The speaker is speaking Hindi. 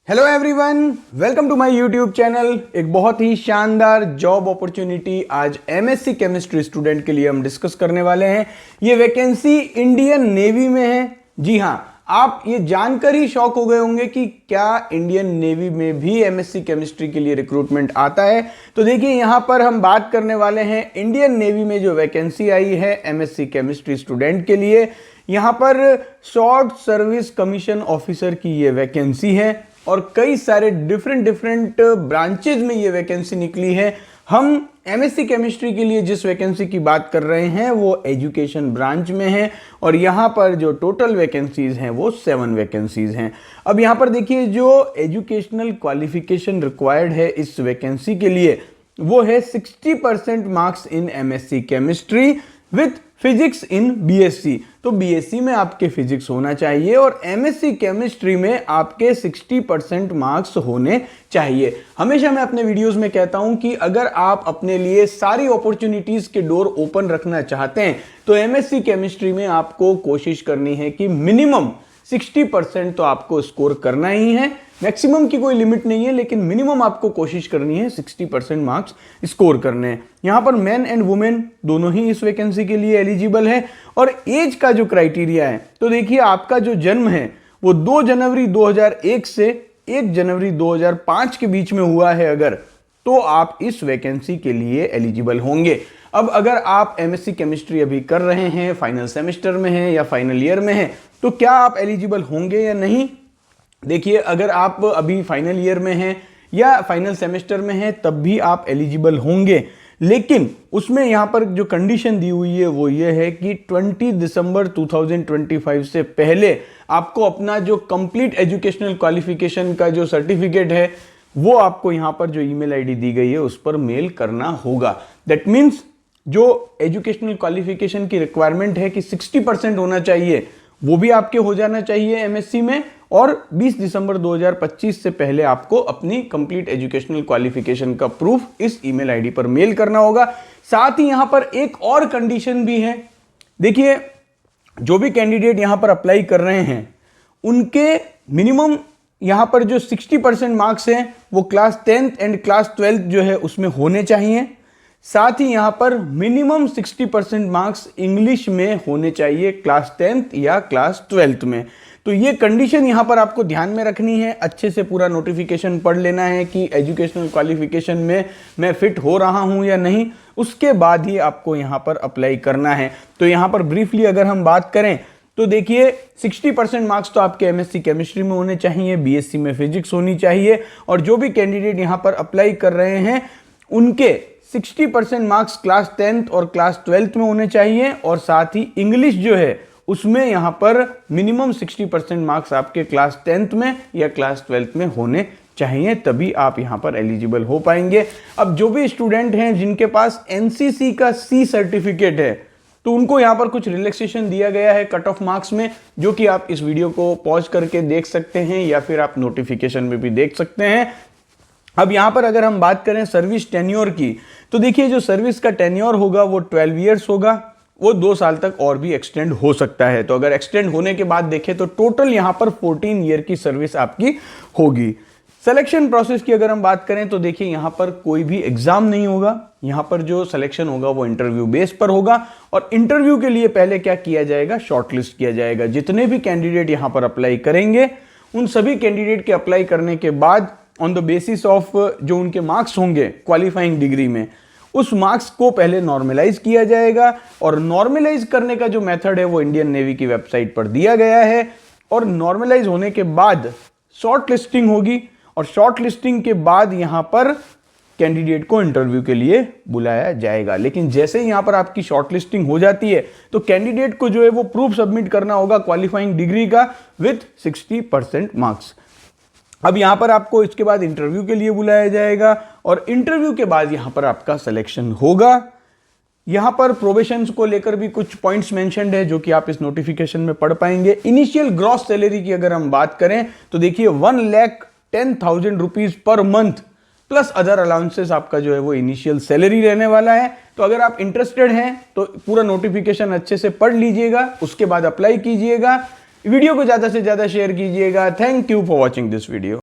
Hello everyone, welcome to my YouTube channel. एक बहुत ही शानदार जॉब अपॉर्चुनिटी आज एमएससी केमिस्ट्री स्टूडेंट के लिए हम डिस्कस करने वाले हैं। ये वैकेंसी इंडियन नेवी में है। जी हाँ, आप ये जानकर ही शॉक हो गए होंगे कि क्या इंडियन नेवी में भी एमएससी केमिस्ट्री के लिए रिक्रूटमेंट आता है। तो देखिए, यहां पर हम बात करने वाले हैं इंडियन नेवी में जो वैकेंसी आई है एमएससी केमिस्ट्री स्टूडेंट के लिए। यहां पर शॉर्ट सर्विस कमीशन ऑफिसर की ये वैकेंसी है और कई सारे डिफरेंट ब्रांचेज में ये वैकेंसी निकली है। हम एमएससी केमिस्ट्री के लिए जिस वैकेंसी की बात कर रहे हैं वो एजुकेशन ब्रांच में है और यहाँ पर जो टोटल वैकेंसीज हैं वो 7 वैकेंसीज हैं। अब यहाँ पर देखिए, जो एजुकेशनल क्वालिफिकेशन रिक्वायर्ड है इस वैकेंसी के लिए वो है 60% marks in MSc chemistry with physics in BSc. तो बीएससी में आपके फिजिक्स होना चाहिए और एमएससी केमिस्ट्री में आपके 60% मार्क्स होने चाहिए। हमेशा मैं अपने वीडियोस में कहता हूं कि अगर आप अपने लिए सारी अपॉर्चुनिटीज के डोर ओपन रखना चाहते हैं तो एमएससी केमिस्ट्री में आपको कोशिश करनी है कि मिनिमम 60% तो आपको स्कोर करना ही है। मैक्सिमम की कोई लिमिट नहीं है, लेकिन मिनिमम आपको कोशिश करनी है 60% मार्क्स स्कोर करने हैं। यहां पर मेन एंड वुमेन दोनों ही इस वैकेंसी के लिए एलिजिबल है। और एज का जो क्राइटेरिया है, तो देखिए, आपका जो जन्म है वो 2 जनवरी 2001 से 1 जनवरी 2005 के बीच में हुआ है अगर, तो आप इस वैकेंसी के लिए एलिजिबल होंगे। अब अगर आप एमएससी केमिस्ट्री अभी कर रहे हैं, फाइनल सेमेस्टर में हैं या फाइनल ईयर में हैं, तो क्या आप एलिजिबल होंगे या नहीं? देखिए, अगर आप अभी फाइनल ईयर में हैं या फाइनल सेमेस्टर में हैं तब भी आप एलिजिबल होंगे, लेकिन उसमें यहां पर जो कंडीशन दी हुई है वो ये है कि 20 दिसंबर 2025 से पहले आपको अपना जो कंप्लीट एजुकेशनल क्वालिफिकेशन का जो सर्टिफिकेट है वो आपको यहां पर जो ईमेल आईडी दी गई है उस पर मेल करना होगा। दैट मीन्स जो एजुकेशनल क्वालिफिकेशन की रिक्वायरमेंट है कि 60% होना चाहिए, वो भी आपके हो जाना चाहिए एमएससी में, और 20 दिसंबर 2025 से पहले आपको अपनी कंप्लीट एजुकेशनल क्वालिफिकेशन का प्रूफ इस ईमेल आईडी पर मेल करना होगा। साथ ही यहां पर एक और कंडीशन भी है। देखिए, जो भी कैंडिडेट यहां पर अप्लाई कर रहे हैं उनके मिनिमम यहां पर जो 60% मार्क्स हैं वो class 10th and class 12th जो है उसमें होने चाहिए। साथ ही यहां पर मिनिमम 60% मार्क्स इंग्लिश में होने चाहिए क्लास 10th या क्लास 12th में। तो ये कंडीशन यहां पर आपको ध्यान में रखनी है। अच्छे से पूरा नोटिफिकेशन पढ़ लेना है कि एजुकेशनल क्वालिफिकेशन में मैं फिट हो रहा हूं या नहीं, उसके बाद ही आपको यहां पर अप्लाई करना है। तो यहां पर ब्रीफली अगर हम बात करें तो देखिए, 60% मार्क्स तो आपके एमएससी केमिस्ट्री में होने चाहिए, बीएससी में फिजिक्स होनी चाहिए, और जो भी कैंडिडेट यहां पर अप्लाई कर रहे हैं उनके 60% मार्क्स क्लास 10th और क्लास 12th में होने चाहिए, और साथ ही इंग्लिश जो है उसमें यहां पर मिनिमम 60% मार्क्स आपके क्लास 10th में या क्लास 12th में होने चाहिए, तभी आप यहां पर एलिजिबल हो पाएंगे। अब जो भी स्टूडेंट हैं जिनके पास एनसीसी का सी सर्टिफिकेट है तो उनको यहां पर कुछ रिलैक्सेशन दिया गया है कट ऑफ मार्क्स में, जो कि आप इस वीडियो को पॉज करके देख सकते हैं या फिर आप नोटिफिकेशन में भी देख सकते हैं। अब यहां पर अगर हम बात करें सर्विस टेन्योर की, तो देखिए, जो सर्विस का टेन्योर होगा वो 12 ईयर्स होगा, वो 2 साल तक और भी एक्सटेंड हो सकता है। तो अगर एक्सटेंड होने के बाद देखें तो टोटल यहां पर 14 ईयर की सर्विस आपकी होगी। सिलेक्शन प्रोसेस की अगर हम बात करें तो देखिए, यहां पर कोई भी एग्जाम नहीं होगा। यहां पर जो सिलेक्शन होगा वो इंटरव्यू बेस पर होगा, और इंटरव्यू के लिए पहले क्या किया जाएगा, शॉर्टलिस्ट किया जाएगा। जितने भी कैंडिडेट यहां पर अप्लाई करेंगे उन सभी कैंडिडेट के अप्लाई करने के बाद ऑन द बेसिस ऑफ जो उनके मार्क्स होंगे क्वालिफाइंग डिग्री में, उस मार्क्स को पहले नॉर्मलाइज किया जाएगा, और नॉर्मलाइज करने का जो मेथड है वो इंडियन नेवी की वेबसाइट पर दिया गया है। और नॉर्मलाइज होने के बाद शॉर्ट लिस्टिंग होगी, और शॉर्ट लिस्टिंग के बाद यहां पर कैंडिडेट को इंटरव्यू के लिए बुलाया जाएगा। लेकिन जैसे ही यहां पर आपकी शॉर्ट लिस्टिंग हो जाती है तो कैंडिडेट को जो है वो प्रूफ सबमिट करना होगा क्वालिफाइंग डिग्री का विथ 60% मार्क्स। अब यहां पर आपको इसके बाद इंटरव्यू के लिए बुलाया जाएगा, और इंटरव्यू के बाद यहां पर आपका सिलेक्शन होगा। यहां पर प्रोबेशंस को लेकर भी कुछ पॉइंट्स मेंशन्ड है जो कि आप इस नोटिफिकेशन में पढ़ पाएंगे। इनिशियल ग्रॉस सैलरी की अगर हम बात करें तो देखिए, 1,10,000 rupees per month plus other allowances आपका जो है वो इनिशियल सैलरी रहने वाला है। तो अगर आप इंटरेस्टेड हैं तो पूरा नोटिफिकेशन अच्छे से पढ़ लीजिएगा, उसके बाद अप्लाई कीजिएगा। वीडियो को ज्यादा से ज्यादा शेयर कीजिएगा। Thank you for watching this video.